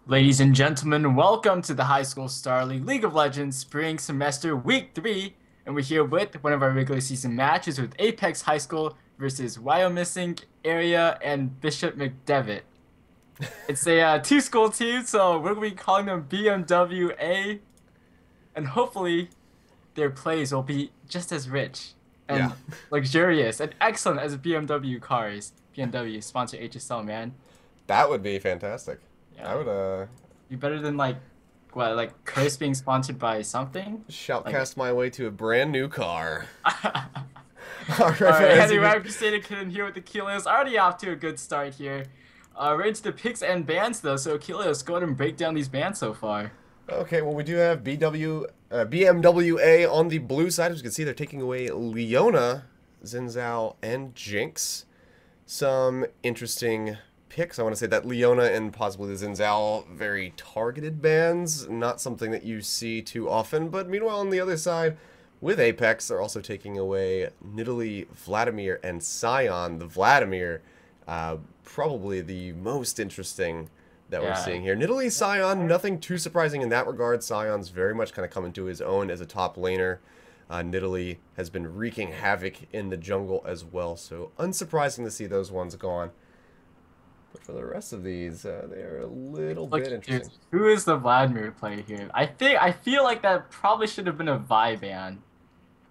Ladies and gentlemen, welcome to the High School Star League of Legends Spring Semester Week 3. And we're here with one of our regular season matches with Apex High School versus Wyomissing Area and Bishop McDevitt. It's a two-school team, so we're going to be calling them BMWA. And hopefully their plays will be just as rich Yeah, and luxurious and excellent as BMW cars. BMW sponsor HSL, man. that would be fantastic. I Yeah. would Be better than like Curse being sponsored by something? Like shoutcast my way to a brand new car. All right, Alright, as you Henry can, Raptor Stadium couldn't hear with the Kilios. Already off to a good start here. Right into the picks and bans though, so Kilios, go ahead and break down these bans so far. okay, well we do have BMWA on the blue side. As you can see, they're taking away Leona, Zinzao, and Jinx. Some interesting picks. I want to say that Leona and possibly the Zinzao, very targeted bans, not something that you see too often. But meanwhile, on the other side, with Apex, they're also taking away Nidalee, Vladimir, and Sion. The Vladimir, probably the most interesting that we're Yeah. seeing here. Nidalee, Sion, nothing too surprising in that regard. Sion's very much kind of coming to his own as a top laner. Nidalee has been wreaking havoc in the jungle as well, so unsurprising to see those ones gone. But for the rest of these, they are a little Look, bit dude, interesting. who is the Vladimir player here? I feel like that probably should have been a Vi ban.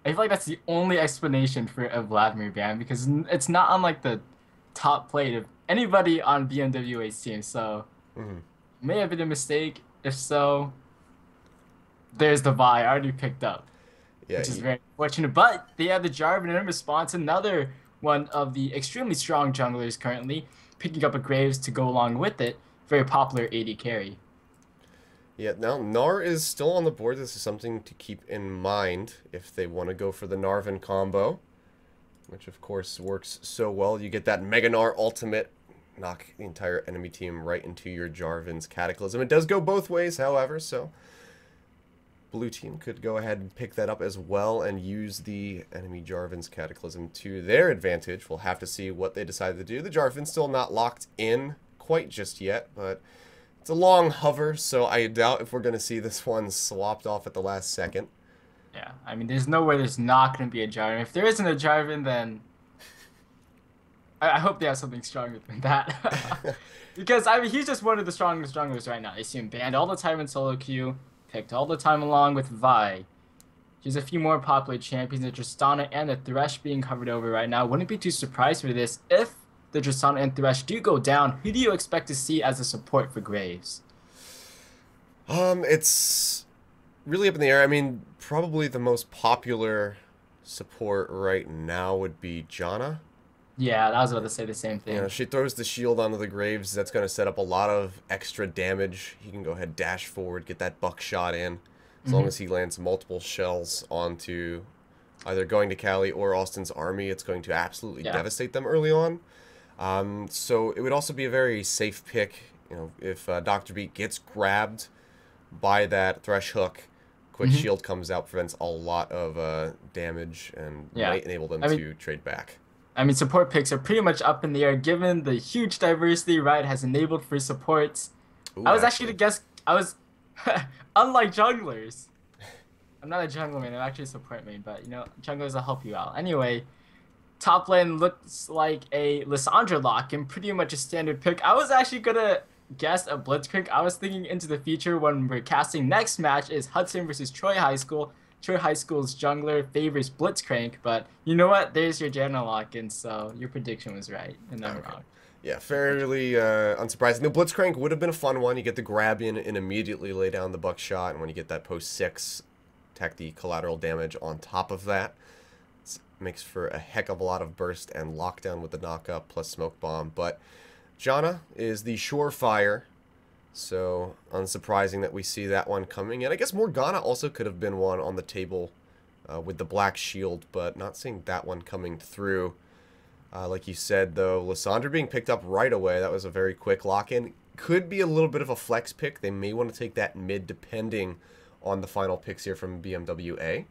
I feel like that's the only explanation for a Vladimir ban because it's not on like the top plate of anybody on BMWA's team, so Mhm. may have been a mistake. If so, there's the Vi I already picked up, Yeah, which is very unfortunate. But they have the Jarvan in response, another one of the extremely strong junglers currently, picking up a Graves to go along with it. Very popular AD carry. yeah. Now Gnar is still on the board. This is something to keep in mind if they want to go for the Narvan combo, which of course works so well. You get that Mega Gnar ultimate, knock the entire enemy team right into your Jarvan's Cataclysm. It does go both ways, however, so blue team could go ahead and pick that up as well and use the enemy Jarvan's Cataclysm to their advantage. We'll have to see what they decide to do. The Jarvan's still not locked in quite just yet, but it's a long hover, so I doubt if we're going to see this one swapped off at the last second. Yeah, I mean, there's no way there's not going to be a Jarvan. If there isn't a Jarvan, then I hope they have something stronger than that. Because, I mean, he's just one of the strongest junglers right now. I see him banned all the time in solo queue, picked all the time along with Vi. There's a few more popular champions, the Tristana and the Thresh being covered over right now. Wouldn't be too surprised for this. If the Tristana and Thresh do go down, who do you expect to see as a support for Graves? It's really up in the air. I mean, probably the most popular support right now would be Janna. Yeah, I was about to say the same You know, thing. she throws the shield onto the Graves. That's going to set up a lot of extra damage. He can go ahead, dash forward, get that buckshot in. As long as he lands multiple shells onto either going to Cali or Austin's army, it's going to absolutely Yeah. devastate them early on. So it would also be a very safe pick. You know, if Dr. Beat gets grabbed by that Thresh hook, quick Mhm. shield comes out, prevents a lot of damage, and Yeah. might enable them I mean, to trade back. support picks are pretty much up in the air given the huge diversity Riot has enabled for supports. I Ooh, was actually to actually. guess, I was, unlike junglers, I'm not a jungler main, I'm actually a support main, but you know, junglers will help you out. Anyway, top lane looks like a Lissandra lock and pretty much a standard pick. I was actually gonna guess a Blitzcrank. I was thinking into the future when we're casting next match is Hudson versus Troy High School. Troy High School's jungler favors Blitzcrank, but you know what? There's your Janna lock, and so your prediction was right, and I'm Okay. wrong. Yeah, fairly unsurprising. The Blitzcrank would have been a fun one. You get the grab in and immediately lay down the buckshot, and when you get that post 6, tack the collateral damage on top of that. It makes for a heck of a lot of burst and lockdown with the knockup plus smoke bomb. But Janna is the surefire, so unsurprising that we see that one coming. And I guess Morgana also could have been one on the table with the black shield, but not seeing that one coming through. Like you said, though, Lissandra being picked up right away, that was a very quick lock-in. Could be a little bit of a flex pick. They may want to take that mid depending on the final picks here from BMWA.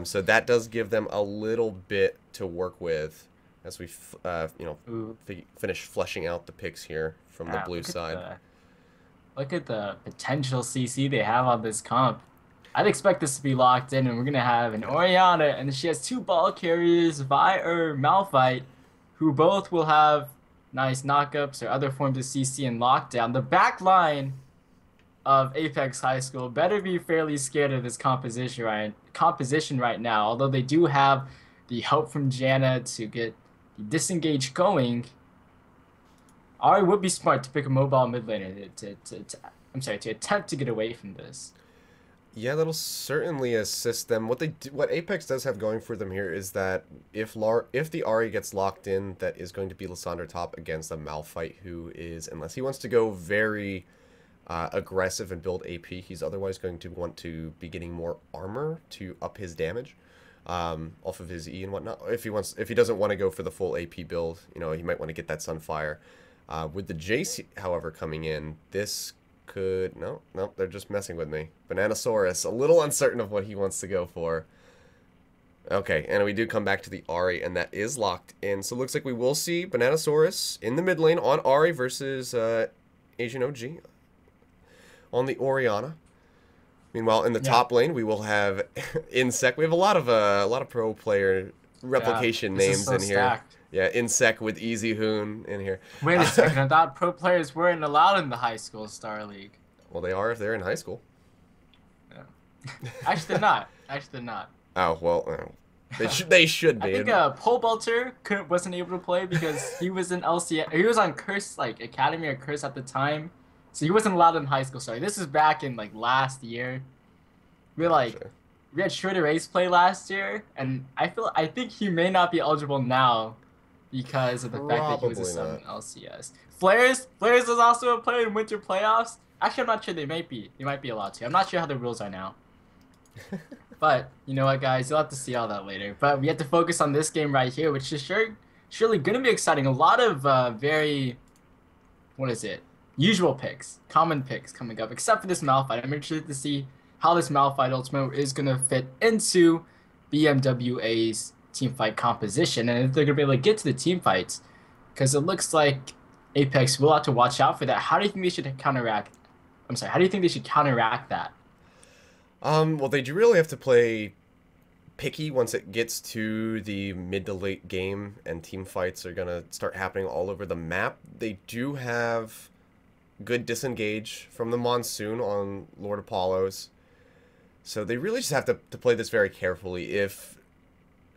So that does give them a little bit to work with as we, Ooh, finish fleshing out the picks here from the blue look at side. Look at the potential CC they have on this comp. I'd expect this to be locked in, and we're gonna have an Orianna, and she has two ball carriers, Vi or Malphite, who both will have nice knockups or other forms of CC and lockdown. The back line of Apex High School better be fairly scared of this composition right now. Although they do have the help from Janna to get the disengage going, Ari would be smart to pick a mobile mid laner to attempt to get away from this. Yeah, that'll certainly assist them. What Apex does have going for them here is that if the Ahri gets locked in, that is going to be Lissandra top against a Malphite who is, unless he wants to go very aggressive and build AP, he's otherwise going to want to be getting more armor to up his damage off of his E and whatnot. If he doesn't want to go for the full AP build, you know, he might want to get that Sunfire. With the Jace, however, coming in, this could... No, they're just messing with me. Bananasaurus, a little uncertain of what he wants to go for. Okay, and we do come back to the Ahri, and that is locked in. So it looks like we will see Bananasaurus in the mid lane on Ahri versus Asian OG on the Orianna. Meanwhile, in the top lane, we will have Insec. We have a lot of pro player replication names in here. Stacked. Yeah, Insec with Easy Hoon in here. Wait a second, I thought pro players weren't allowed in the high school Star League. Well, they are if they're in high school. Yeah. Actually, they're not. Oh, well, they should be. I think Pole Belter wasn't able to play because he was in LCS. He was on Curse, like, Academy or Curse at the time. So he wasn't allowed in high school Star League. This is back in, like, last year. We had Shorter Ace play last year, and I think he may not be eligible now because of the fact that he was a sub in LCS. Flares is also a player in winter playoffs. Actually, I'm not sure they might be. They might be allowed to. I'm not sure how the rules are now. But you know what, guys? You'll have to see all that later. But we have to focus on this game right here, which is surely going to be exciting. A lot of usual picks, common picks coming up, except for this Malphite. I'm interested to see how this Malphite ultimate is going to fit into BMWA's teamfight composition, and if they're going to be able to get to the team fights, because it looks like Apex will have to watch out for that. How do you think they should counteract? How do you think they should counteract that? Well, they do really have to play picky once it gets to the mid to late game, and team fights are going to start happening all over the map. They do have good disengage from the Monsoon on Lord Apollos. So they really just have to play this very carefully. If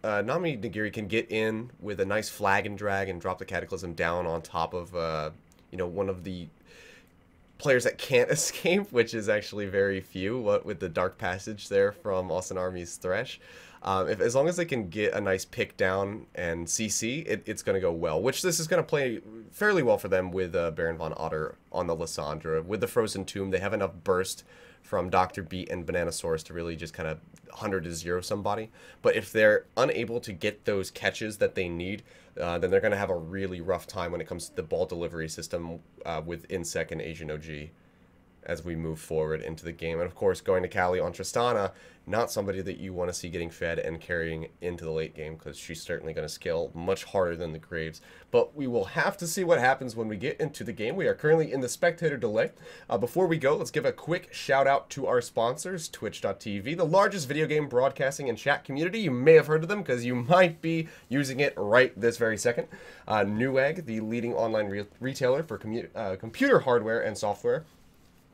Nami Nagiri can get in with a nice flag and drag and drop the Cataclysm down on top of, one of the players that can't escape, which is actually very few, what with the Dark Passage there from Austin Army's Thresh. As long as they can get a nice pick down and CC, it's going to go well, which this is going to play fairly well for them with Baron Von Otter on the Lissandra. With the Frozen Tomb, they have enough burst from Dr. Beat and Bananasaurus to really just kind of 100 to 0 somebody. But if they're unable to get those catches that they need, then they're going to have a really rough time when it comes to the ball delivery system with Insec and Asian OG as we move forward into the game. And of course, going to Callie on Tristana, not somebody that you want to see getting fed and carrying into the late game, because she's certainly going to scale much harder than the Graves. But we will have to see what happens when we get into the game. We are currently in the spectator delay. Before we go, let's give a quick shout out to our sponsors, Twitch.tv, the largest video game broadcasting and chat community. You may have heard of them because you might be using it right this very second. Newegg, the leading online retailer for computer hardware and software.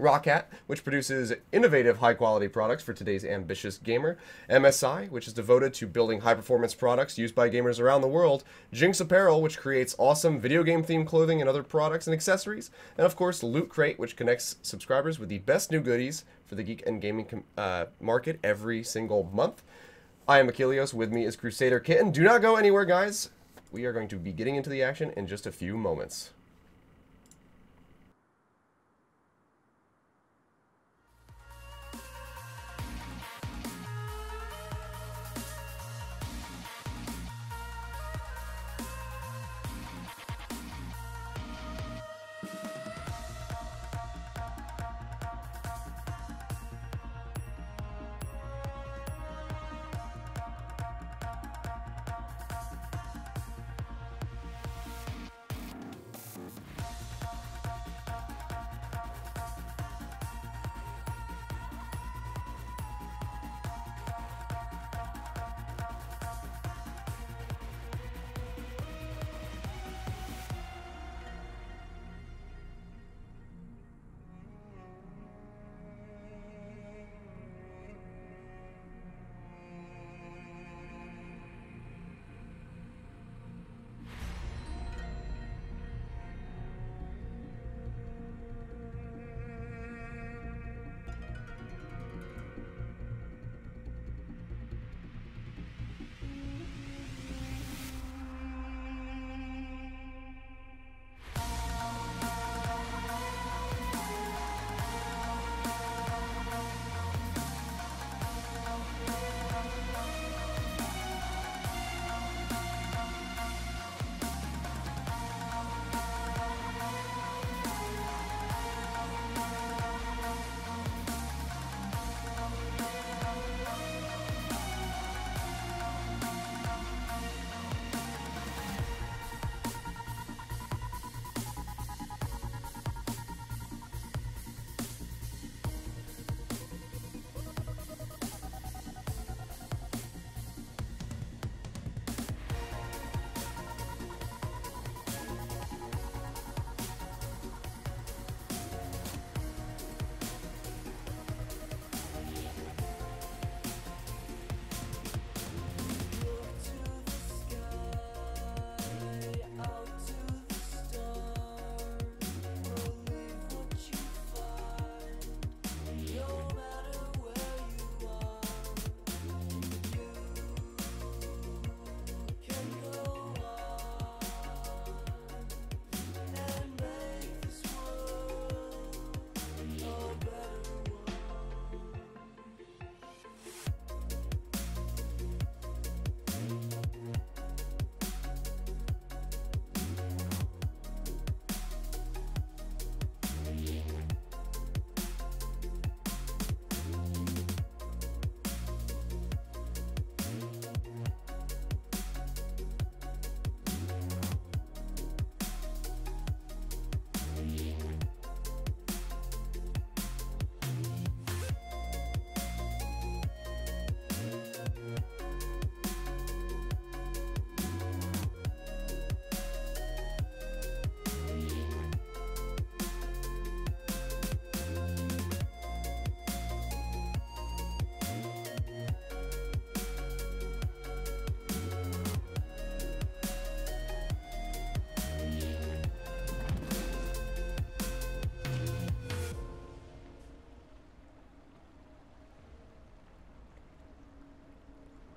Rockhat, which produces innovative high-quality products for today's ambitious gamer. MSI, which is devoted to building high-performance products used by gamers around the world. Jinx Apparel, which creates awesome video game-themed clothing and other products and accessories. And of course, Loot Crate, which connects subscribers with the best new goodies for the geek and gaming market every single month. I am Achilles. With me is Crusader Kitten. Do not go anywhere, guys. We are going to be getting into the action in just a few moments.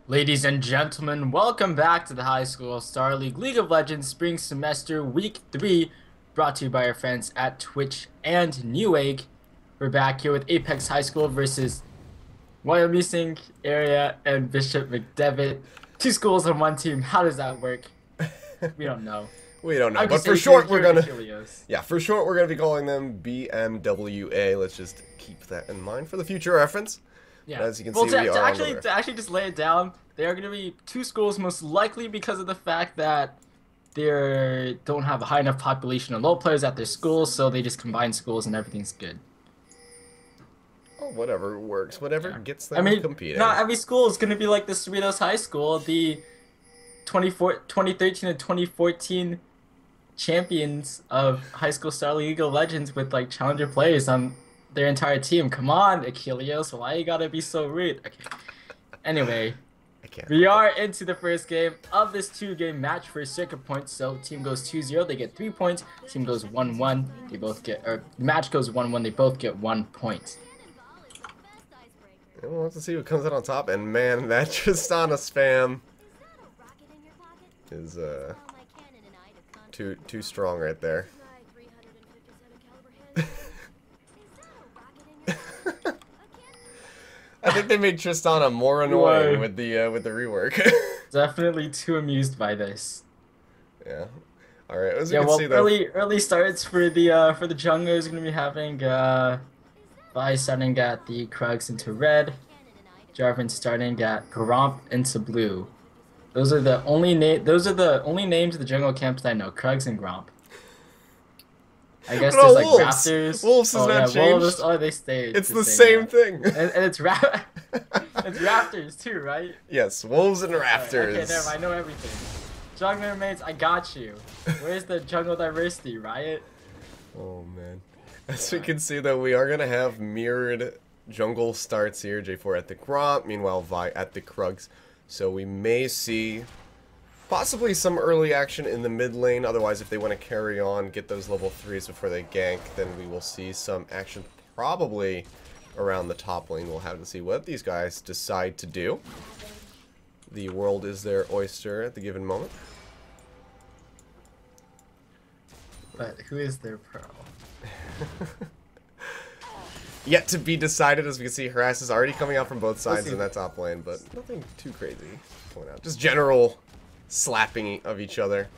Ladies and gentlemen, welcome back to the High School Star League of Legends Spring Semester Week 3, brought to you by our friends at Twitch and Newegg. We're back here with Apex High School versus Wyoming area and Bishop McDevitt. Two schools on one team. How does that work? We don't know. We don't know, but for short we're gonna be calling them BMWA. Let's just keep that in mind for the future reference. Yeah. But as you can see, we are to actually just lay it down, they are going to be two schools most likely because of the fact that they don't have a high enough population of LoL players at their schools, so they just combine schools and everything's good. Oh, whatever works, whatever gets them competing. Not every school is going to be like the Cerritos High School, the 2013 and 2014 champions of High School Star League of Legends with like challenger players on their entire team. Come on, Achilles, why you gotta be so rude? Okay. Anyway, we are into the first game of this two-game match for circuit points. So team goes 2-0, they get 3 points. Team goes 1-1, they both get, or match goes 1-1, they both get 1 point. We'll have to see who comes out on top. And man, that Tristana spam is too strong right there. I think they made Tristana more annoying with the rework. Definitely too amused by this. Yeah. All right. As you can see, though, early starts for the junglers are gonna be having Vi starting at the Krugs into red, Jarvan starting at Gromp into blue. Those are the only names of the jungle camps that I know. Krugs and Gromp. I guess there's like Wolves. Raptors. Wolves has not changed. Wolves, oh, they stayed. It's the same thing. And it's it's Raptors too, right? Yes, Wolves and Raptors. Okay, never mind. I know everything. Jungler mates, I got you. Where's the jungle diversity, Riot? Oh man. As we can see, though, we are gonna have mirrored jungle starts here. J4 at the Gromp, meanwhile Vi at the Krugs. So we may see possibly some early action in the mid lane. Otherwise, if they want to carry on, get those level 3s before they gank, then we will see some action probably around the top lane. We'll have to see what these guys decide to do. The world is their oyster at the given moment. But who is their pro? Yet to be decided. As we can see, harass is already coming out from both sides in that top lane, but nothing too crazy to point out. Just general slapping of each other.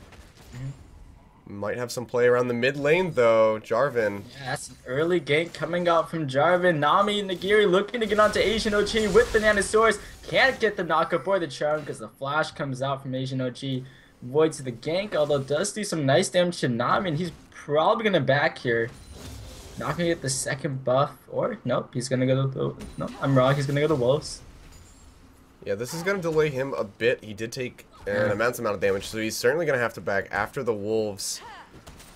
Might have some play around the mid lane though. Jarvan. Yeah, that's an early gank coming out from Jarvan. Nami Nagiri looking to get onto Asian OG with Bananasaurus. Can't get the knockup or the charm because the flash comes out from Asian OG. Voids the gank, although does do some nice damage to Nami, and he's probably gonna back here. Not gonna get the second buff, or nope, he's gonna go to no, I'm wrong, he's gonna go to Wolves. Yeah, this is gonna delay him a bit. He did take an immense amount of damage, so he's certainly gonna have to back after the Wolves.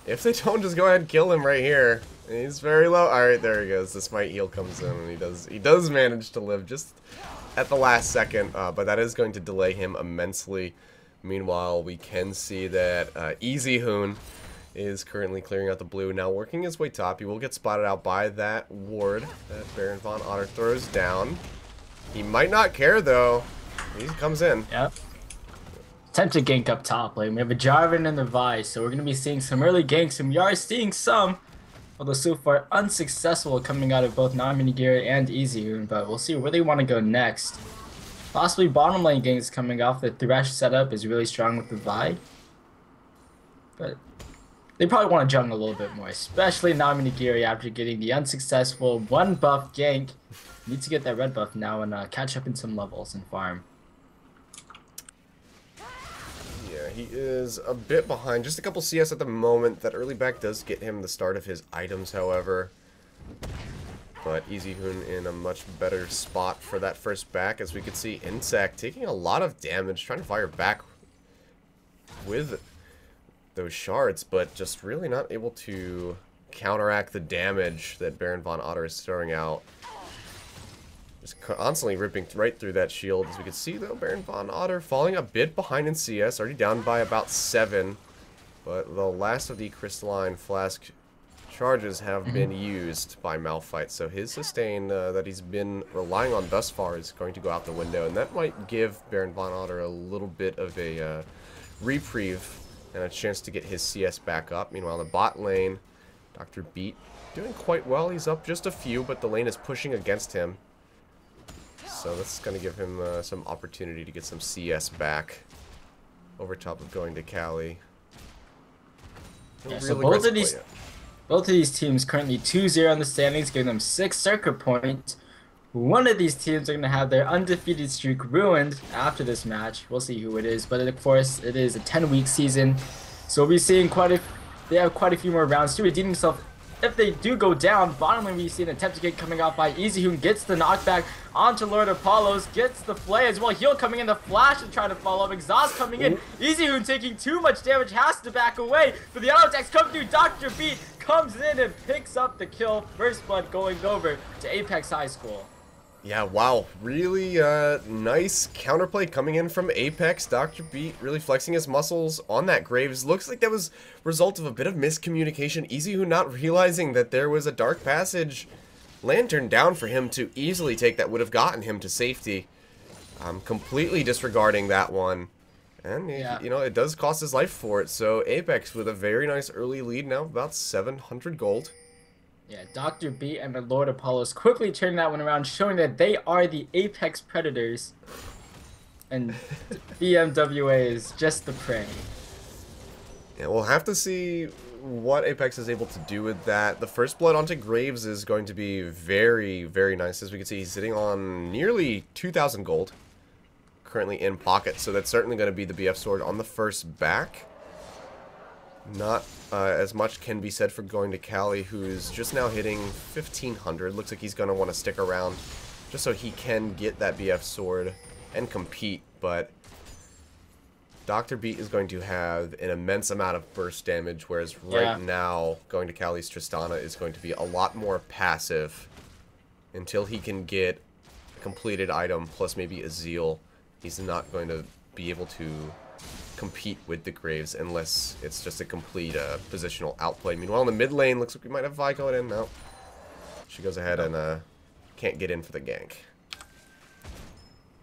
If they don't, just go ahead and kill him right here. He's very low. Alright, there he goes. The smite heal comes in, and he does manage to live just at the last second, but that is going to delay him immensely. Meanwhile, we can see that Easy Hoon is currently clearing out the blue, now working his way top. He will get spotted out by that ward that Baron Von Otter throws down. He might not care though. He comes in. Yep. Time to gank up top lane. We have a Jarvan and the Vi, so we're going to be seeing some early ganks, and we are seeing some, although so far unsuccessful, coming out of both Nami Nagiri and Easyhoon, but we'll see where they want to go next. Possibly bottom lane ganks coming off. The Thresh setup is really strong with the Vi, but they probably want to jungle a little bit more, especially Nami Nagiri after getting the unsuccessful 1 buff gank. Need to get that red buff now and catch up in some levels and farm. Yeah, he is a bit behind. Just a couple CS at the moment. That early back does get him the start of his items, however. But Easy Hoon in a much better spot for that first back. As we can see, Insect taking a lot of damage, trying to fire back with those shards, but just really not able to counteract the damage that Baron Von Otter is throwing out. Just constantly ripping right through that shield. As we can see, though, Baron Von Otter falling a bit behind in CS, already down by about 7. But the last of the Crystalline Flask charges have been used by Malphite, so his sustain that he's been relying on thus far is going to go out the window, and that might give Baron Von Otter a little bit of a reprieve and a chance to get his CS back up. Meanwhile, in the bot lane, Dr. Beat doing quite well. He's up just a few, but the lane is pushing against him. So that's going to give him some opportunity to get some CS back over top of going to Cali. Yeah, so both of these teams currently 2-0 in the standings, giving them 6 circuit points. One of these teams are going to have their undefeated streak ruined after this match. We'll see who it is, but of course it is a 10-week season, so we'll be seeing they have quite a few more rounds to redeem themselves. If they do go down, bottom lane we see an attempt to get coming out by Easy, who gets the knockback onto Lord Apollos, gets the play as well. Heal coming in, the flash to try to follow up. Exhaust coming in. Easy, who taking too much damage, has to back away. But the auto attacks come through. Dr. Beat comes in and picks up the kill. First blood going over to Apex High School. Yeah, wow. Really nice counterplay coming in from Apex. Dr. Beat really flexing his muscles on that Graves. Looks like that was a result of a bit of miscommunication. Easy who not realizing that there was a Dark Passage lantern down for him to easily take that would have gotten him to safety. Completely disregarding that one. And, yeah, you know, it does cost his life for it. So Apex with a very nice early lead now, about 700 gold. Yeah, Dr. Beat and the Lord Apollos quickly turning that one around, showing that they are the Apex Predators. And BMWA is just the prey. Yeah, we'll have to see what Apex is able to do with that. The first blood onto Graves is going to be very, very nice. As we can see, he's sitting on nearly 2,000 gold. Currently in pocket, so that's certainly going to be the BF sword on the first back. Not as much can be said for going to Cali, who's just now hitting 1,500. Looks like he's going to want to stick around just so he can get that BF sword and compete, but Dr. Beat is going to have an immense amount of burst damage, whereas right now, going to Cali's Tristana is going to be a lot more passive until he can get a completed item plus maybe a Zeal. He's not going to be able to compete with the Graves unless it's just a complete positional outplay. Meanwhile, in the mid lane, looks like we might have Vi going in. No. She goes ahead and can't get in for the gank.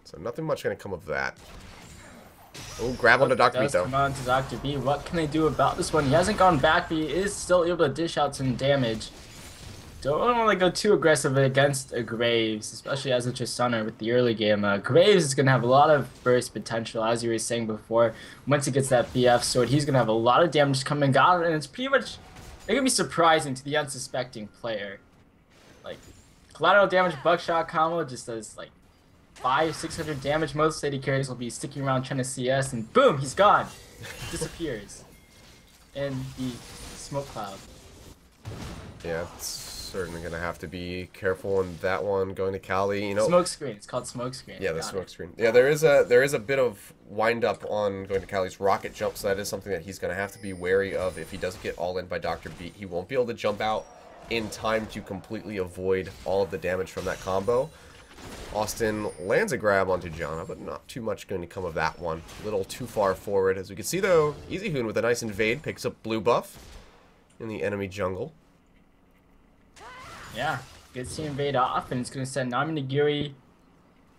So nothing much going to come of that. Oh, grab onto Dr. B, though. Come on to Dr. B. What can they do about this one? He hasn't gone back, but he is still able to dish out some damage. Don't want to go too aggressive against a Graves, especially as a Tristana with the early game. Graves is going to have a lot of burst potential, as you were saying before. Once he gets that BF sword, he's going to have a lot of damage coming out, and it's pretty much, it can be surprising to the unsuspecting player. Like, collateral damage buckshot combo just does like 500-600 damage. Most AD carries will be sticking around trying to CS, and boom, he's gone. Disappears in the smoke cloud. Yeah, it's certainly going to have to be careful in that one. Going to Cali, you know. Smoke screen. It's called smoke screen. Yeah, the smoke screen. Yeah, there is a bit of wind up on going to Cali's rocket jump, so that is something that he's going to have to be wary of. If he does get all in by Dr. Beat, he won't be able to jump out in time to completely avoid all of the damage from that combo. Austin lands a grab onto Janna, but not too much going to come of that one. A little too far forward. As we can see, though, EasyHoon with a nice invade picks up blue buff in the enemy jungle. Yeah, gets the invade off, and it's going to send Naminigiri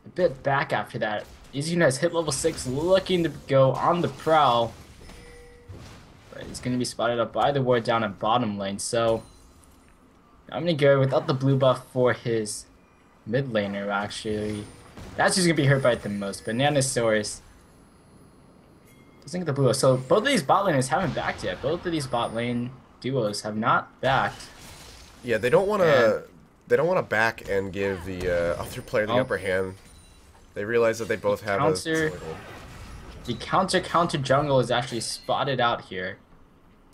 a bit back after that. EasyHoon has hit level 6, looking to go on the prowl. But he's going to be spotted up by the ward down at bottom lane, so Naminigiri without the blue buff for his mid laner, actually. That's who's going to be hurt by it the most. Bananasaurus doesn't get the blue buff. So both of these bot laners haven't backed yet. Both of these bot lane duos have not backed. Yeah, they don't want to. They don't want to back and give the other player the upper hand. They realize that they both have the counter jungle is actually spotted out here.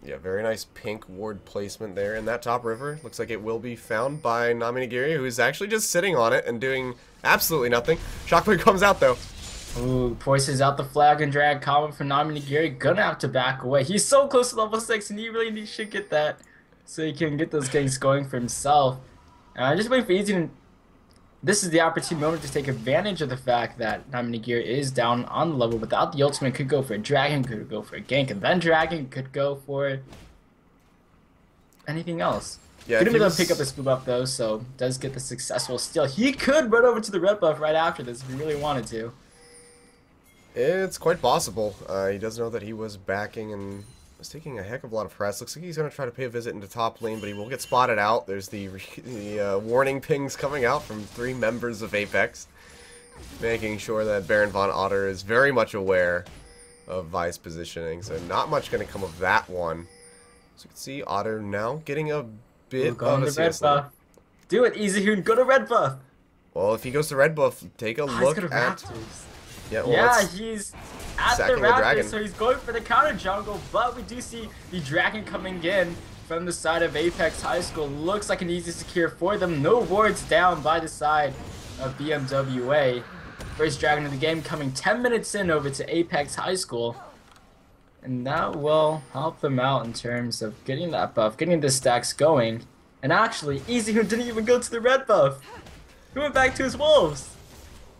Yeah, very nice pink ward placement there in that top river. Looks like it will be found by Naminigiri, who is actually just sitting on it and doing absolutely nothing. Shockwave comes out though. Ooh, forces out the flag and drag combo for Naminigiri. Gonna have to back away. He's so close to level 6, and he really should get that, so he can get those ganks going for himself. Just wait for Easy to... This is the opportune moment to take advantage of the fact that Naminigiri is down on the level. Without the ultimate, could go for a dragon, could go for a gank, and then dragon could go for anything else. Yeah, Couldn't he be able was... to pick up his blue buff though, so does get the successful steal. He could run over to the red buff right after this if he really wanted to. It's quite possible. He does know that he was backing and was taking a heck of a lot of press. Looks like he's going to try to pay a visit into top lane, but he will get spotted out. There's the warning pings coming out from 3 members of Apex, making sure that Baron von Otter is very much aware of Vi's positioning. So not much going to come of that one. So you can see Otter now getting a bit of a CS lead. Do it, Easyhoon. Go to red buff. Well, if he goes to red buff, take a look at... Raptors. Yeah, well, yeah, he's at the dragon. Raptors, so he's going for the counter jungle, but we do see the dragon coming in from the side of Apex High School. Looks like an easy secure for them. No wards down by the side of BMWA. First dragon of the game coming 10 minutes in over to Apex High School. And that will help them out in terms of getting that buff, getting the stacks going. And actually, Easyhoon didn't even go to the red buff. He went back to his wolves.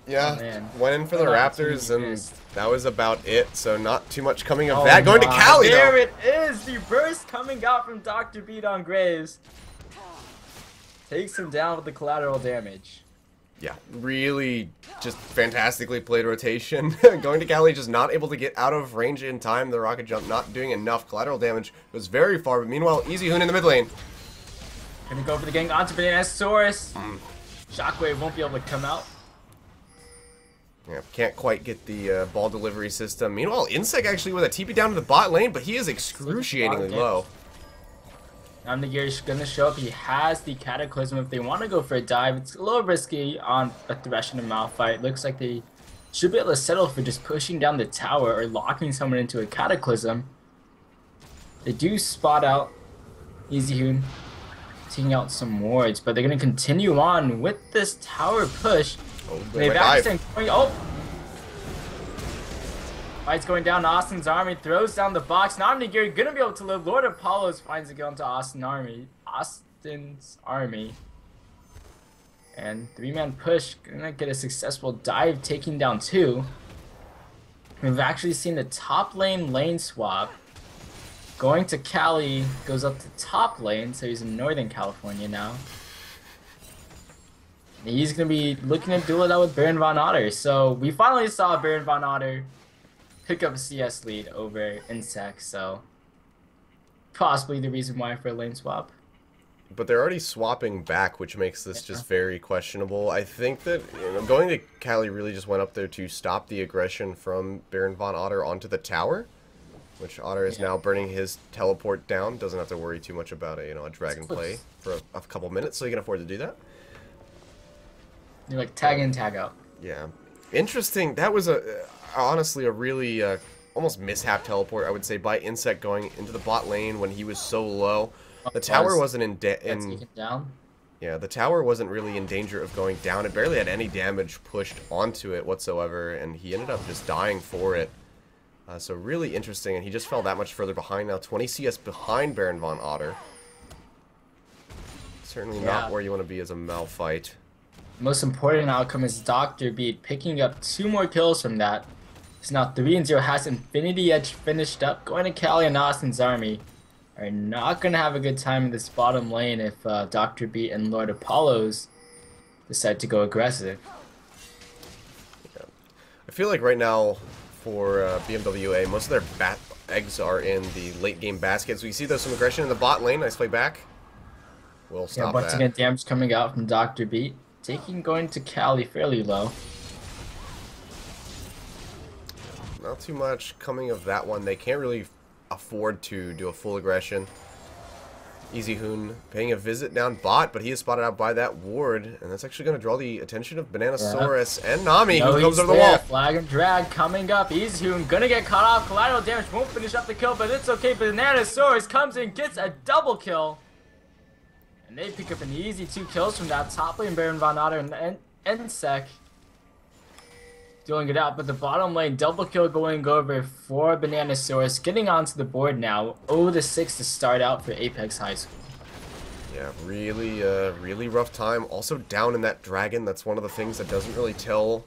Yeah, went in for the Raptors, and that was about it. So not too much coming of that. Going to Cali, though. There it is. The burst coming out from Dr. Beat on Graves. Takes him down with the collateral damage. Yeah, really just fantastically played rotation. Going to Cali, just not able to get out of range in time. The rocket jump not doing enough. Collateral damage was very far, but meanwhile, Easyhoon in the mid lane. Gonna go for the gank onto Bananasaurus. Shockwave won't be able to come out. Yeah, can't quite get the ball delivery system. Meanwhile, Insect actually with a TP down to the bot lane, but he is excruciatingly low. Now Nagiri's gonna show up. He has the Cataclysm if they want to go for a dive. It's a little risky on a Thresh and a Malphite. Looks like they should be able to settle for just pushing down the tower or locking someone into a Cataclysm. They do spot out Easyhoon, taking out some wards, but they're gonna continue on with this tower push. They've actually Fight's going down to Austin's army, throws down the box. Now Nagiri gonna be able to live. Lord Apollos finds a kill into Austin's army. And 3-man push, gonna get a successful dive, taking down 2. We've actually seen the top lane swap. Going to Cali, goes up to top lane, so he's in Northern California now. He's going to be looking to duel it out with Baron von Otter. So we finally saw Baron von Otter pick up a CS lead over Insect. So possibly the reason why for a lane swap. But they're already swapping back, which makes this just very questionable. I think that going to Cali really just went up there to stop the aggression from Baron von Otter onto the tower, which Otter is now burning his teleport down. Doesn't have to worry too much about a dragon play for a couple minutes, so he can afford to do that. You're like tag in, tag out. Yeah, interesting. That was honestly a really almost mishap teleport, I would say, by Insect going into the bot lane when he was so low. The tower wasn't down. Yeah, the tower wasn't really in danger of going down. It barely had any damage pushed onto it whatsoever, and he ended up just dying for it. So really interesting, and he just fell that much further behind now. 20 CS behind Baron von Otter. Certainly not where you want to be as a Malphite. Most important outcome is Dr. Beat picking up 2 more kills from that. So now 3-0 has Infinity Edge finished up. Going to Cali and Austin's army are not going to have a good time in this bottom lane if Dr. Beat and Lord Apollos decide to go aggressive. Yeah. I feel like right now for BMWA, most of their eggs are in the late game baskets. We see there's some aggression in the bot lane. Nice play back. We'll stop that. Once again, damage coming out from Dr. Beat. Going to Cali fairly low. Not too much coming of that one. They can't really afford to do a full aggression. Easyhoon paying a visit down bot, but he is spotted out by that ward, and that's actually going to draw the attention of Bananasaurus and Nami, who comes over the wall. Flag and drag coming up. Easyhoon gonna get caught off. Collateral damage won't finish up the kill, but it's okay. Bananasaurus comes in, gets a double kill. And they pick up an easy 2 kills from that top lane. Baron von Otter and Insect dealing it out, but the bottom lane double kill going over for Bananasaurus, getting onto the board now. 0-6 to start out for Apex High School. Yeah, really rough time. Also down in that dragon. That's one of the things that doesn't really tell,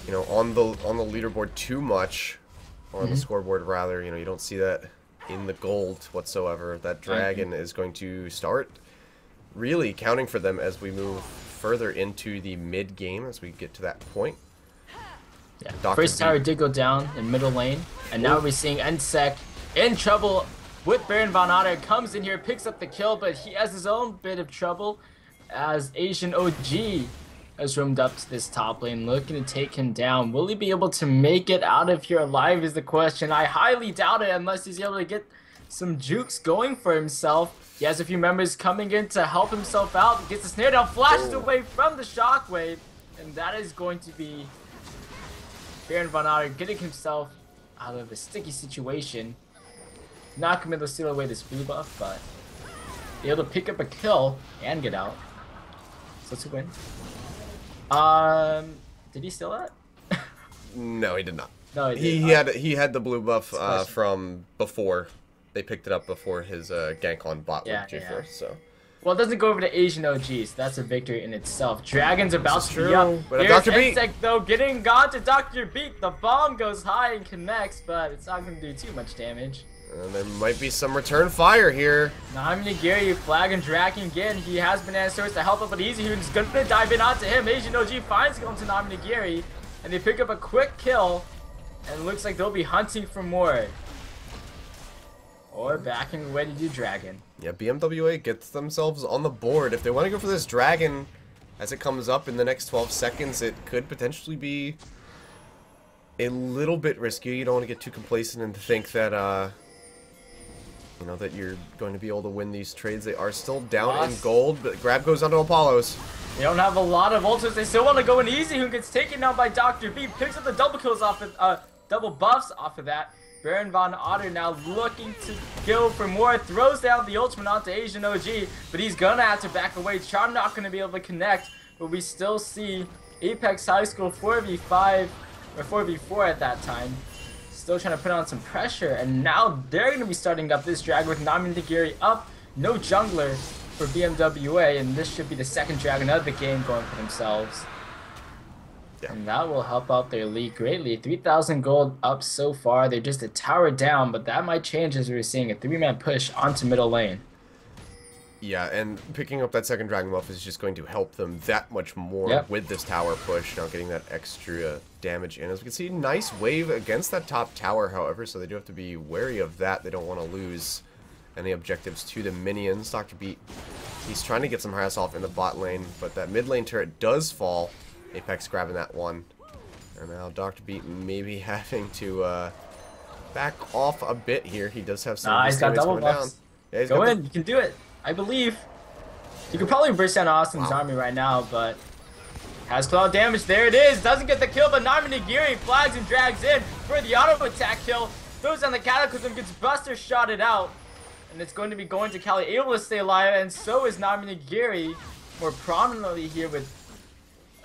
on the leaderboard too much, or on the scoreboard rather. You don't see that in the gold whatsoever. That dragon is going to start really counting for them as we move further into the mid game as we get to that point. Yeah. First tower did go down in middle lane, and now we're seeing Nsec in trouble with Baron Von Otter. Comes in here, picks up the kill, but he has his own bit of trouble as Asian OG has roamed up to this top lane, looking to take him down. Will he be able to make it out of here alive is the question. I highly doubt it unless he's able to get some jukes going for himself. He has a few members coming in to help himself out. Gets the snare down, flashes away from the shockwave, and that is going to be Baron Von Otter getting himself out of a sticky situation. Not going to be able to steal away this blue buff, but be able to pick up a kill and get out. So it's a win. Did he steal that? No, he did not. No, he had the blue buff from before. They picked it up before his gank on bot with J4. So. Well, it doesn't go over to Asian OG, so that's a victory in itself. Dragon's about to be up. But Dr. Beat, though, getting gone to Dr. Beat. The bomb goes high and connects, but it's not going to do too much damage. And there might be some return fire here. Nagiri flagging Dragon again. He has banana swords to help him, but Easyhoon's going to dive in onto him. Asian OG finds going to Nagiri, and they pick up a quick kill, and it looks like they'll be hunting for more. Or backing away to do Dragon. Yeah, BMWA gets themselves on the board. If they want to go for this Dragon as it comes up in the next 12 seconds, it could potentially be a little bit risky. You don't want to get too complacent and think that, you know, that you're going to be able to win these trades. They are still down in gold, but grab goes onto Apollos. They don't have a lot of ultras. They still want to go in easy. Who gets taken down by Dr. B. Picks up the double kills off of, double buffs off of that. Baron Von Otter now looking to go for more. Throws down the ultimate onto Asian OG, but he's gonna have to back away. Charm not gonna be able to connect, but we still see Apex High School 4v5 or 4v4 at that time. Still trying to put on some pressure, and now they're gonna be starting up this dragon with Nagiri up. No jungler for BMWA, and this should be the second dragon of the game going for themselves. And that will help out their league greatly. 3,000 gold up so far. They're just a tower down, but that might change as we're seeing a 3-man push onto middle lane. Yeah, and picking up that second dragon buff is just going to help them that much more with this tower push. Now getting that extra damage in. As we can see, nice wave against that top tower, however, so they do have to be wary of that. They don't want to lose any objectives to the minions. Dr. Beat, he's trying to get some harass off in the bot lane, but that mid lane turret does fall. Apex grabbing that one. And now Dr. Beat maybe having to back off a bit here. He does have some he's got double buffs. Yeah, he's Go in, you can do it. I believe. You could probably burst down Austin's army right now, but has cloud damage. There it is. Doesn't get the kill, but Nagiri flags and drags in for the auto attack kill. Throws down the Cataclysm, gets Buster shotted out. And it's going to be going to Cali, able to stay alive, and so is Nagiri more prominently here with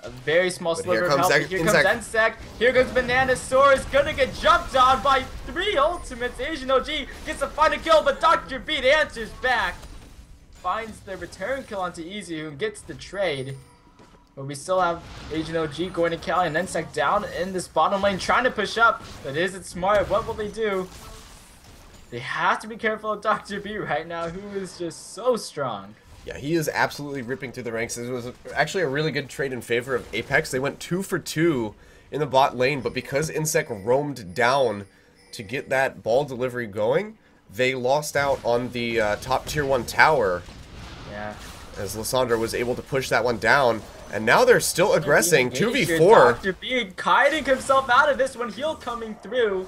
a very small sliver of health. Here comes Nsec. Here goes Banana Sword. Gonna get jumped on by 3 ultimates. Asian OG gets a final kill, but Dr. Beat answers back. Finds the return kill onto Easy, who gets the trade. But we still have Asian OG going to Cali, and Nsec down in this bottom lane trying to push up. But is it smart? What will they do? They have to be careful of Dr. B right now, who is just so strong. Yeah, he is absolutely ripping through the ranks. This was actually a really good trade in favor of Apex. They went 2 for 2 in the bot lane, but because Nsec roamed down to get that ball delivery going, they lost out on the top tier 1 tower. Yeah. As Lissandra was able to push that one down, and now they're still aggressing 2v4. Dr. B kiting himself out of this one. Heal coming through.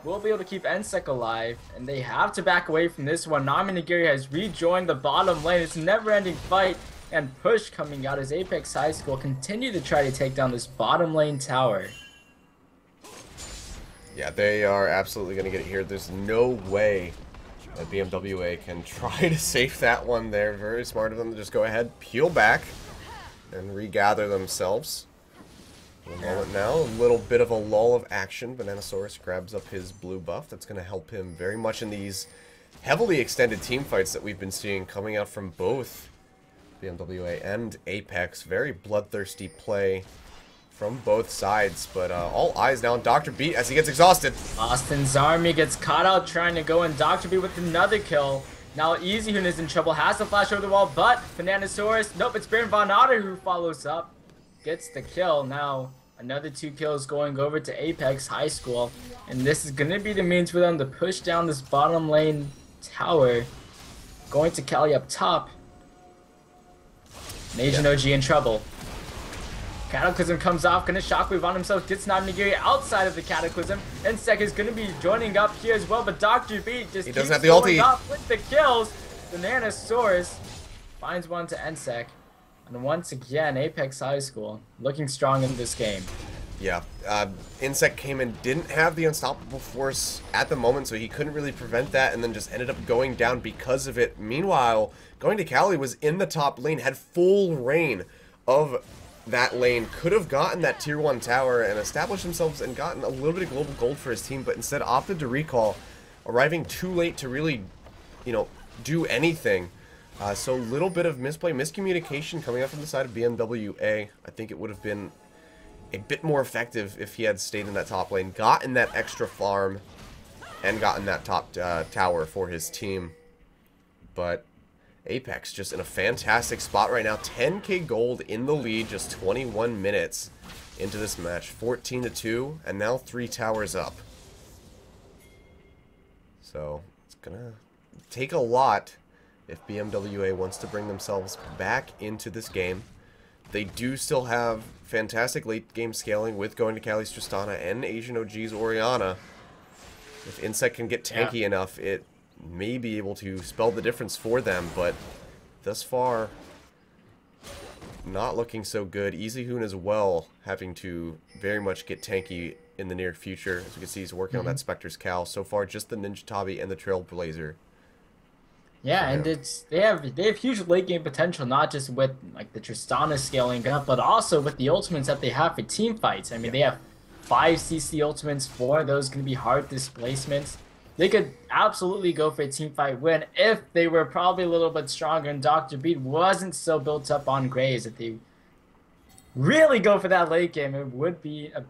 We'll be able to keep Nsec alive, and they have to back away from this one. Nagiri has rejoined the bottom lane. It's a never-ending fight and push coming out as Apex High School continue to try to take down this bottom lane tower. Yeah, they are absolutely going to get it here. There's no way that BMWA can try to save that one. They're very smart of them to just go ahead, peel back, and regather themselves. A moment now, a little bit of a lull of action. Bananasaurus grabs up his blue buff. That's going to help him very much in these heavily extended team fights that we've been seeing coming out from both BMWA and Apex. Very bloodthirsty play from both sides, but all eyes now on Dr. Beat as he gets exhausted. Austin's army gets caught out trying to go, and Dr. Beat with another kill. Now EasyHoon is in trouble, has to flash over the wall, but Bananasaurus, nope, it's Baron Von Otter who follows up, gets the kill. Now another 2 kills going over to Apex High School, and this is going to be the means for them to push down this bottom lane tower. Going to Cali up top. Asian OG in trouble. Cataclysm comes off, gonna shockwave on himself, gets Nagiri outside of the Cataclysm. Insec is gonna be joining up here as well, but Dr. Beat just doesn't have the ulti up with the kills. Bananasaurus finds one to Insec. And once again, Apex High School looking strong in this game. Yeah, Insect came in, didn't have the unstoppable force at the moment, so he couldn't really prevent that, and then just ended up going down because of it. Meanwhile, Going to Cali was in the top lane, had full reign of that lane, could have gotten that tier 1 tower and established themselves and gotten a little bit of global gold for his team, but instead opted to recall, arriving too late to really, you know, do anything. So a little bit of misplay, miscommunication coming up from the side of BMWA. I think it would have been a bit more effective if he had stayed in that top lane, gotten that extra farm, and gotten that top tower for his team. But Apex just in a fantastic spot right now. 10k gold in the lead, just 21 minutes into this match. 14-2, and now 3 towers up. So it's gonna take a lot if BMWA wants to bring themselves back into this game. They do still have fantastic late game scaling with Going to Cali's Tristana and Asian OG's Oriana. If Insect can get tanky enough, it may be able to spell the difference for them, but thus far, not looking so good. EasyHoon as well, having to very much get tanky in the near future. As we can see, he's working on that Spectre's Cowl. So far, just the Ninja Tabi and the Trailblazer. Yeah, and they have huge late game potential, not just with like the Tristana scaling up, but also with the ultimates that they have for team fights. I mean, they have 5 CC ultimates, 4 of those going to be hard displacements. They could absolutely go for a team fight win if they were probably a little bit stronger and Dr. Beat wasn't so built up on Graves. If they really go for that late game, it would be a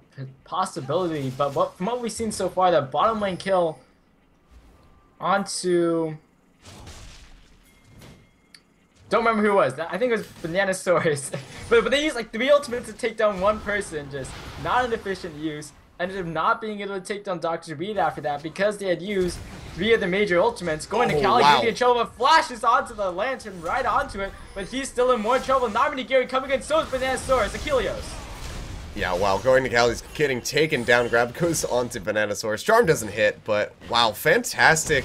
possibility. But from what we've seen so far, that bottom lane kill onto... Don't remember who it was. I think it was Bananasaurus. but they used like 3 ultimates to take down 1 person. Just not an efficient use. Ended up not being able to take down Dr. Beat after that because they had used 3 of the major ultimates. Going to Cali, wow. Trouble, flashes onto the lantern, right onto it. But he's still in more trouble. Nagiri coming in, so is Bananasaurus, Achilles. Yeah, wow, Going to Cali's getting taken down. Grab goes onto Bananasaurus. Charm doesn't hit, but wow, fantastic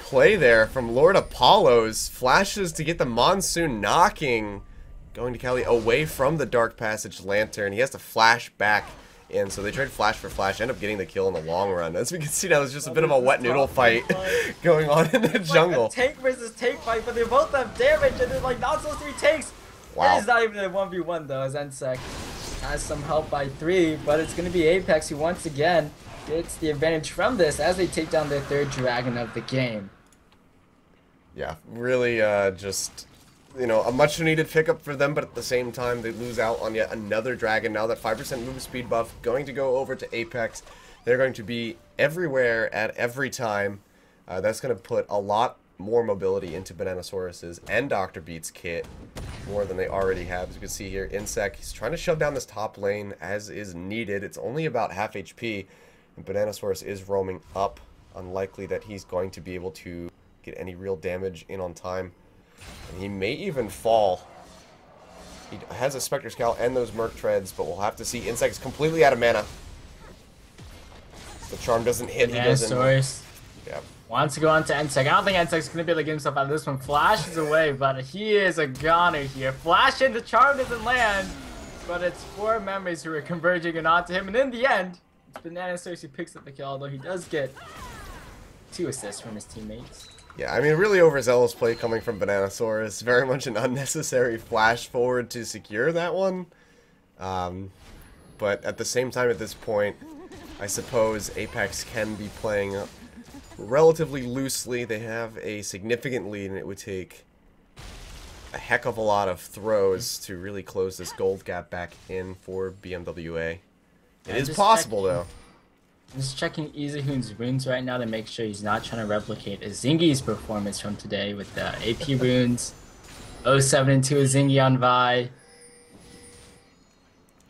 play there from Lord Apollo's. Flashes to get the Monsoon knocking Going to Cali away from the Dark Passage Lantern. He has to flash back in, so they tried flash for flash, end up getting the kill in the long run. As we can see now, there's just a bit of a wet noodle fight going on in the jungle. Like a tank versus tank fight, but they both have damage, and they're like not supposed to be tanks. Wow. It is not even a 1v1 though, as Insec has some help by 3, but it's going to be Apex who once again gets the advantage from this as they take down their 3rd dragon of the game. Yeah, really just, you know, a much needed pickup for them, but at the same time they lose out on yet another dragon. Now that 5% move speed buff going to go over to Apex. They're going to be everywhere at every time. That's going to put a lot more mobility into Bananasaurus's and Dr. Beat's kit, more than they already have. As you can see here, Insec, he's trying to shove down this top lane as is needed. It's only about half HP, and Bananasaurus is roaming up. Unlikely that he's going to be able to get any real damage in on time. And he may even fall. He has a Spectre's Cowl and those Merc Treads, but we'll have to see. Insect is completely out of mana. The charm doesn't hit. He doesn't. Yeah. Wants to go on to Insec. I don't think Insec's going to be able to get himself out of this one. Flashes away, but he is a goner here. Flash in, the charm doesn't land, but it's 4 memories who are converging and onto him. And in the end, it's Bananasaurus who picks up the kill, although he does get 2 assists from his teammates. Yeah, I mean, really overzealous play coming from Bananasaurus. Very much an unnecessary flash forward to secure that one. But at the same time, at this point, I suppose Apex can be playing relatively loosely. They have a significant lead, and it would take a heck of a lot of throws to really close this gold gap back in for BMWA. It is possible, though. I'm just checking Izahoon's runes right now to make sure he's not trying to replicate Zingi's performance from today with the AP runes. 07 and 2 Zingi on Vi.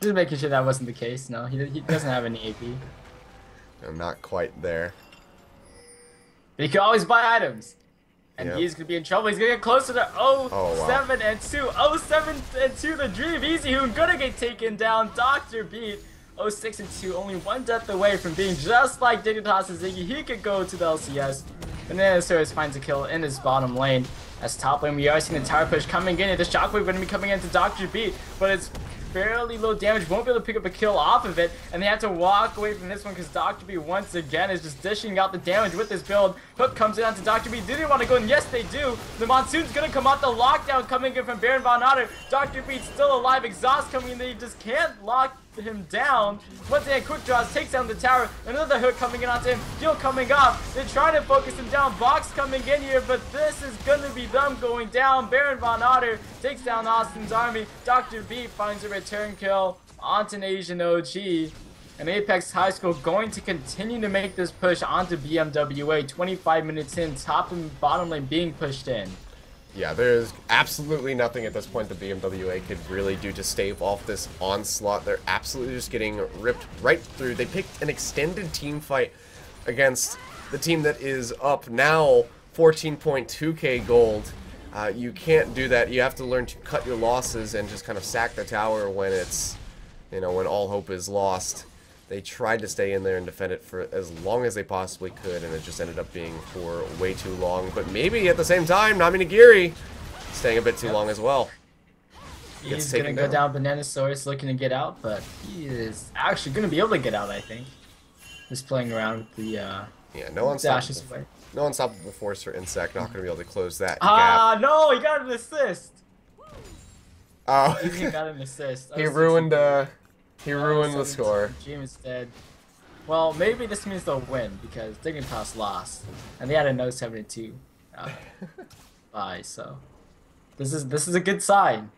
Just making sure that wasn't the case. No, he doesn't have any AP. I'm not quite there. But he can always buy items. And Yep. he's going to be in trouble. He's going to get closer to 07 and 2. 07 and 2, the Dream. Izahoon going to get taken down. Dr. Beat. 06 and 2, only one death away from being just like Dignitas and Ziggy. He could go to the LCS. And then Cyrus finds a kill in his bottom lane. As top lane, we are seeing the tower push coming in. And the shockwave going to be coming into Dr. Beat. But it's fairly low damage, won't be able to pick up a kill off of it, and they have to walk away from this one because Dr. B once again is just dishing out the damage with this build. Hook comes in onto Dr. B. Do they want to go in? Yes, they do. The Monsoon's gonna come out. The lockdown coming in from Baron Von Otter. Dr. B's still alive. Exhaust coming in. They just can't lock him down. Once again, quick draws, takes down the tower. Another hook coming in onto him. Heal coming up. They're trying to focus him down. Box coming in here, but this is gonna be them going down. Baron Von Otter takes down Austin's army. Dr. B finds a return kill onto an Asian OG. And Apex High School going to continue to make this push onto BMWA. 25 minutes in, top and bottom lane being pushed in. Yeah, there's absolutely nothing at this point that BMWA could really do to stave off this onslaught. They're absolutely just getting ripped right through. They picked an extended team fight against the team that is up now 14.2k gold. You can't do that. You have to learn to cut your losses and just kind of sack the tower when it's, you know, when all hope is lost. They tried to stay in there and defend it for as long as they possibly could, and it just ended up being for way too long. But maybe at the same time, Nami Nagiri staying a bit too long as well. He's going to go down Bananasaurus looking to get out, but he is actually going to be able to get out, I think. Just playing around with the yeah, no unstoppable force for Insect. Not going to be able to close that gap. No, he got an assist. Oh, He got an assist. He ruined the score. Dream is dead. Well, maybe this means they'll win because Dignitas lost, and they had a no 72 bye. So this is a good sign.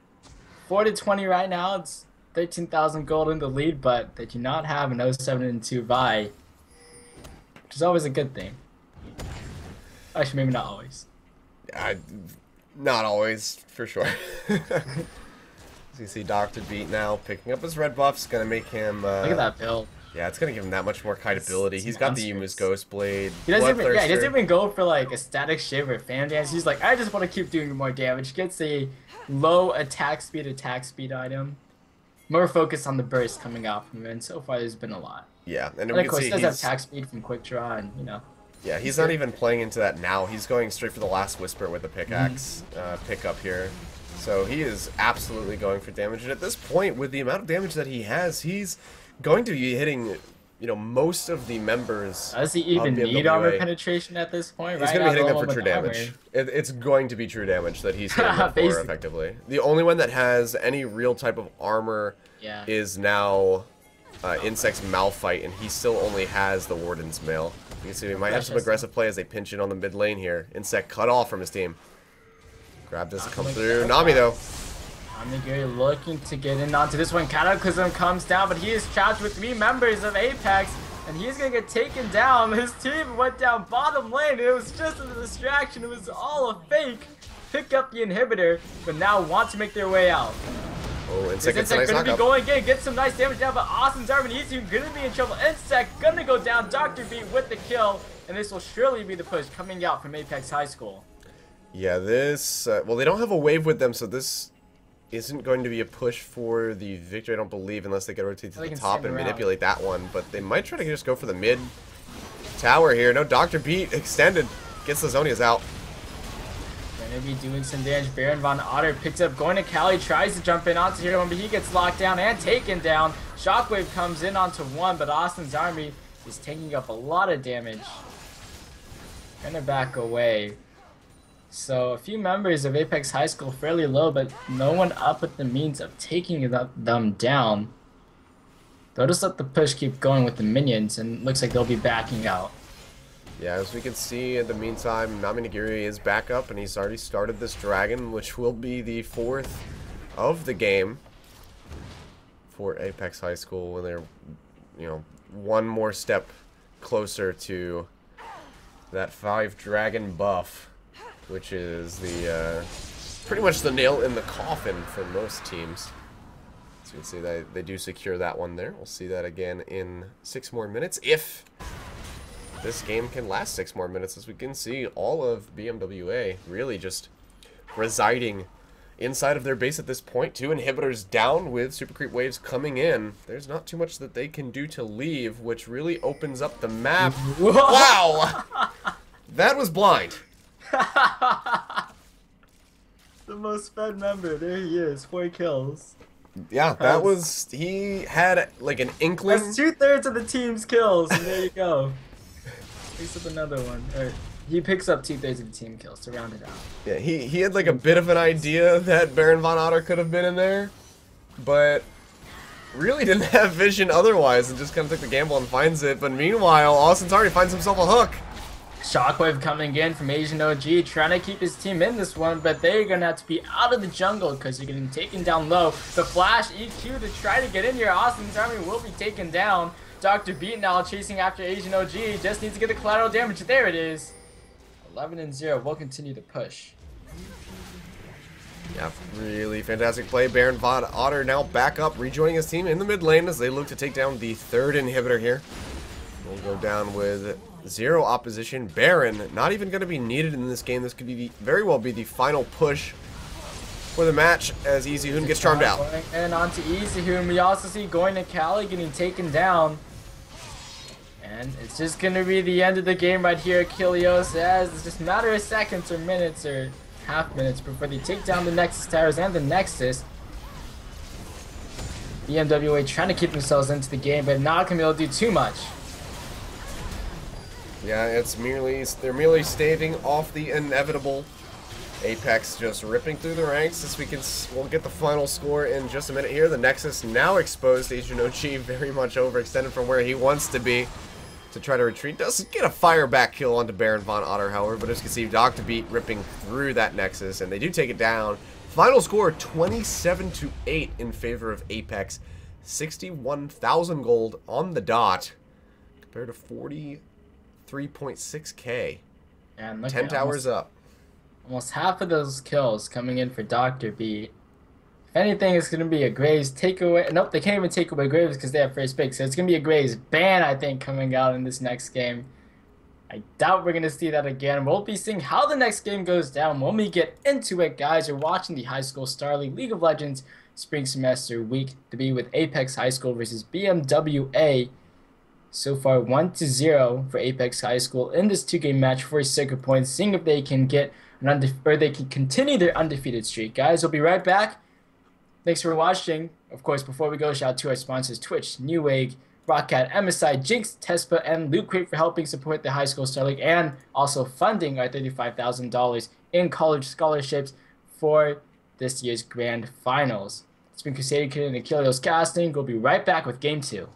4-20 right now. It's 13,000 gold in the lead, but they do not have an 0-7-2 bye, which is always a good thing. Actually, maybe not always. Not always, for sure. So you see Dr. Beat now picking up his red buffs, gonna make him look at that build. Yeah, it's gonna give him that much more kiteability. He's got the Yumu's Ghost Blade. He doesn't even go for like a static shiv or fan dance. He's like, I just want to keep doing more damage. Gets a low attack speed item. More focus on the burst coming out from him, and so far there's been a lot. Yeah, and of course he does have attack speed from quick draw, and you know. Yeah, he's not even playing into that now. He's going straight for the last whisper with the pickaxe pickup here. So he is absolutely going for damage, and at this point, with the amount of damage that he has, he's going to be hitting, you know, most of the members. Does he even need armor penetration at this point? He's going to be hitting them for true damage. It's going to be true damage that he's hitting them for effectively. The only one that has any real type of armor is now Insect's Malphite, and he still only has the Warden's Mail. You can see we might have some aggressive play as they pinch in on the mid lane here. Insect cut off from his team. Grab doesn't come through. Nami though. Nami looking to get in onto this one. Cataclysm comes down, but he is trapped with 3 members of Apex, and he's gonna get taken down. His team went down bottom lane. It was just a distraction. It was all a fake. Pick up the inhibitor, but now want to make their way out. Oh, Insect gets a nice gonna be going in, get some nice damage down, but Austin's army he's gonna be in trouble. Insect gonna go down. Dr. B with the kill, and this will surely be the push coming out from Apex High School. Yeah, this well, they don't have a wave with them, so this isn't going to be a push for the victory, I don't believe, unless they get rotate to the top and manipulate that one. But they might try to just go for the mid tower here. No, Dr. Beat extended, gets the Zonias out. Gonna be doing some damage. Baron Von Otter picks up, going to Cali, tries to jump in onto Hero, but he gets locked down and taken down. Shockwave comes in onto one, but Austin's army is taking up a lot of damage. Gonna back away. So a few members of Apex High School fairly low, but no one up with the means of taking them down. They'll just let the push keep going with the minions, and looks like they'll be backing out. Yeah, as we can see, in the meantime, Nami Nagiri is back up, and he's already started this dragon, which will be the 4th of the game for Apex High School, when they're, you know, one more step closer to that 5 dragon buff, which is the pretty much the nail in the coffin for most teams. So you can see that they do secure that one there. We'll see that again in 6 more minutes, if this game can last 6 more minutes. As we can see, all of BMWA really just residing inside of their base at this point. 2 inhibitors down with super creep waves coming in. There's not too much that they can do to leave, which really opens up the map. Wow! That was blind. The most fed member. There he is. 4 kills. Yeah, that was... He had like an inkling. That's 2/3 of the team's kills, and there you go. Picks up another one. Or he picks up 2/3 of the team kills to round it out. Yeah, he had like a bit of an idea that Baron von Otter could have been in there, but really didn't have vision otherwise, and just kind of took the gamble and finds it. But meanwhile, Austin already finds himself a hook. Shockwave coming in from Asian OG, trying to keep his team in this one, but they're going to have to be out of the jungle because they're getting taken down low. The flash EQ to try to get in here. Austin's army will be taken down. Dr. Beat now chasing after Asian OG, just needs to get the collateral damage. There it is. 11-0, we'll continue to push. Yeah, really fantastic play. Baron von Otter now back up, rejoining his team in the mid lane as they look to take down the 3rd inhibitor here. We'll go down with 0 opposition. Baron not even going to be needed in this game. This could be very well be the final push for the match as EasyHoon gets charmed out. And on to EasyHoon. We also see going to Cali getting taken down. And it's just going to be the end of the game right here. Kilios, as it's just a matter of seconds or minutes or half minutes before they take down the Nexus Towers and the Nexus. BMWA trying to keep themselves into the game, but not going to be able to do too much. Yeah, they're merely staving off the inevitable. Apex just ripping through the ranks as we'll get the final score in just a minute here. The Nexus now exposed. Asian OG very much overextended from where he wants to be to try to retreat. Does get a fire back kill onto Baron von Otter, however, but as you can see, Dr. Beat ripping through that Nexus, and they do take it down. Final score 27-8 in favor of Apex. 61,000 gold on the dot compared to 43.6k. And look 10 towers up. Almost half of those kills coming in for Dr. Beat. If anything, it's going to be a Graves takeaway. Nope, they can't even take away Graves because they have first pick. So it's going to be a Graves ban, I think, coming out in this next game. I doubt we're going to see that again. We'll be seeing how the next game goes down when we get into it, guys. You're watching the High School Star League of Legends Spring Semester Week to be with Apex High School versus BMWA. So far, 1-0 for Apex High School in this 2-game match for Sacred Points, seeing if they can get they can continue their undefeated streak. Guys, we'll be right back. Thanks for watching. Of course, before we go, shout out to our sponsors, Twitch, Newegg, Rockcat, MSI, Jinx, Tespa, and Loot Crate for helping support the High School Star League and also funding our $35,000 in college scholarships for this year's Grand Finals. It's been Crusader Kid and Achilleos Casting. We'll be right back with Game 2.